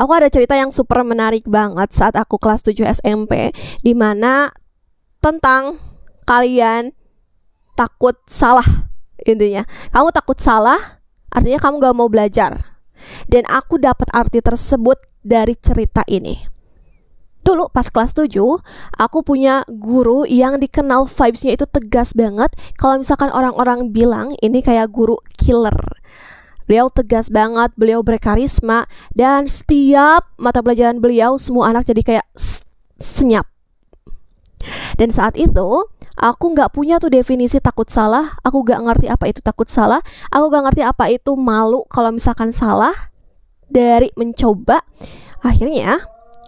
Aku ada cerita yang super menarik banget saat aku kelas 7 SMP, dimana tentang kalian takut salah. Intinya kamu takut salah, artinya kamu gak mau belajar. Dan aku dapat arti tersebut dari cerita ini. Dulu pas kelas 7, aku punya guru yang dikenal vibes-nya itu tegas banget. Kalau misalkan orang-orang bilang ini kayak guru killer. Beliau tegas banget, beliau berkarisma, dan setiap mata pelajaran beliau semua anak jadi kayak senyap. Dan saat itu aku gak punya tuh definisi takut salah. Aku gak ngerti apa itu takut salah. Aku gak ngerti apa itu malu kalau misalkan salah dari mencoba. Akhirnya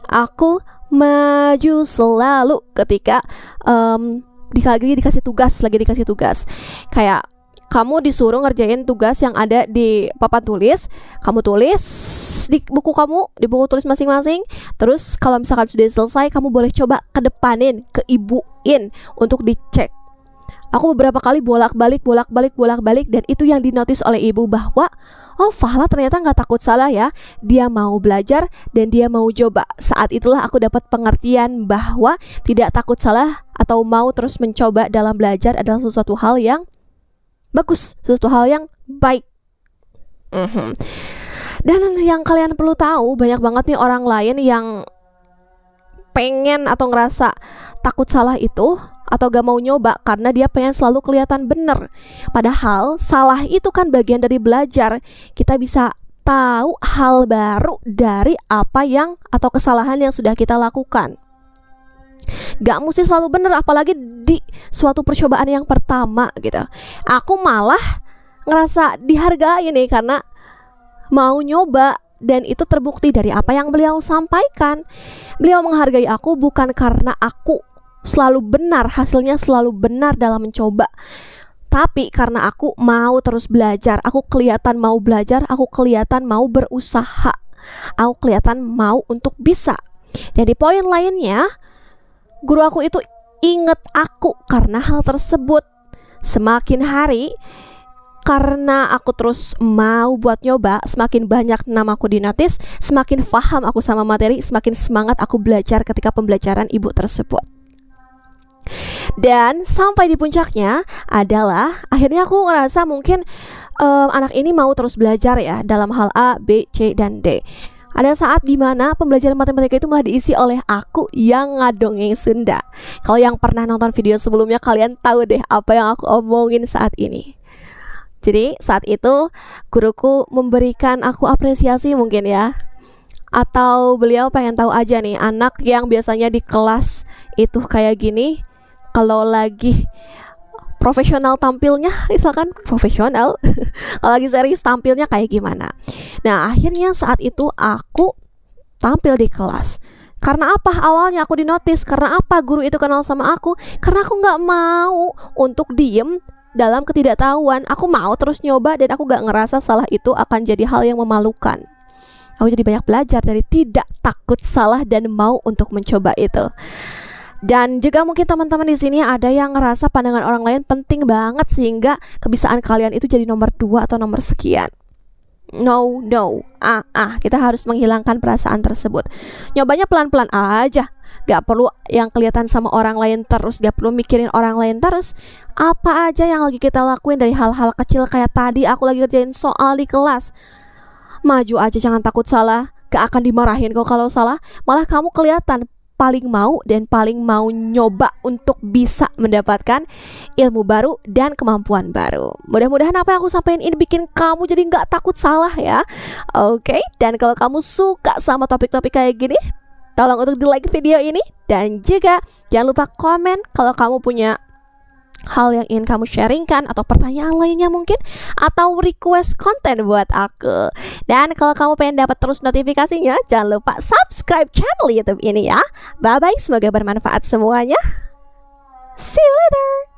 aku maju selalu ketika lagi dikasih tugas. Kayak kamu disuruh ngerjain tugas yang ada di papan tulis, kamu tulis di buku kamu, di buku tulis masing-masing. Terus kalau misalkan sudah selesai, kamu boleh coba kedepanin, keibuin untuk dicek. Aku beberapa kali bolak-balik, dan itu yang dinotis oleh ibu bahwa oh, Fahla ternyata gak takut salah ya. Dia mau belajar dan dia mau coba. Saat itulah aku dapat pengertian bahwa tidak takut salah atau mau terus mencoba dalam belajar adalah sesuatu hal yang bagus, sesuatu hal yang baik. Dan yang kalian perlu tahu, banyak banget nih orang lain yang pengen atau ngerasa takut salah itu atau gak mau nyoba karena dia pengen selalu kelihatan bener. Padahal salah itu kan bagian dari belajar. Kita bisa tahu hal baru dari apa yang atau kesalahan yang sudah kita lakukan. Gak mesti selalu bener, apalagi di suatu percobaan yang pertama gitu. Aku malah ngerasa dihargai nih karena mau nyoba. Dan itu terbukti dari apa yang beliau sampaikan. Beliau menghargai aku bukan karena aku selalu benar, hasilnya selalu benar dalam mencoba, tapi karena aku mau terus belajar. Aku kelihatan mau belajar, aku kelihatan mau berusaha, aku kelihatan mau untuk bisa. Jadi poin lainnya, guru aku itu inget aku karena hal tersebut. Semakin hari, karena aku terus mau buat nyoba, semakin banyak namaku dinotis, semakin paham aku sama materi, semakin semangat aku belajar ketika pembelajaran ibu tersebut. Dan sampai di puncaknya adalah akhirnya aku ngerasa mungkin anak ini mau terus belajar ya dalam hal A, B, C, dan D. Ada saat dimana pembelajaran matematika itu malah diisi oleh aku yang ngadongeng Sunda. Kalau yang pernah nonton video sebelumnya, kalian tahu deh apa yang aku omongin saat ini. Jadi saat itu guruku memberikan aku apresiasi mungkin ya, atau beliau pengen tahu aja nih, anak yang biasanya di kelas itu kayak gini, kalau lagi profesional tampilnya, misalkan profesional kalau lagi serius tampilnya kayak gimana. Nah akhirnya saat itu aku tampil di kelas. Karena apa? Awalnya aku dinotis. Karena apa guru itu kenal sama aku? Karena aku gak mau untuk diem dalam ketidaktahuan. Aku mau terus nyoba dan aku gak ngerasa salah itu akan jadi hal yang memalukan. Aku jadi banyak belajar dari tidak takut salah dan mau untuk mencoba itu. Dan juga mungkin teman-teman di sini ada yang ngerasa pandangan orang lain penting banget sehingga kebiasaan kalian itu jadi nomor 2 atau nomor sekian. No, kita harus menghilangkan perasaan tersebut. Nyobanya pelan-pelan aja. Gak perlu yang kelihatan sama orang lain terus, gak perlu mikirin orang lain terus. Apa aja yang lagi kita lakuin, dari hal-hal kecil kayak tadi aku lagi kerjain soal di kelas, maju aja, jangan takut salah. Gak akan dimarahin kok kalau salah. Malah kamu kelihatan paling mau dan paling mau nyoba untuk bisa mendapatkan ilmu baru dan kemampuan baru. Mudah-mudahan apa yang aku sampaikan ini bikin kamu jadi gak takut salah ya. Oke, dan kalau kamu suka sama topik-topik kayak gini, tolong untuk di like video ini. Dan juga jangan lupa komen kalau kamu punya hal yang ingin kamu sharingkan atau pertanyaan lainnya mungkin, atau request konten buat aku. Dan kalau kamu pengen dapat terus notifikasinya, jangan lupa subscribe channel YouTube ini ya. Bye bye, semoga bermanfaat semuanya. See you later.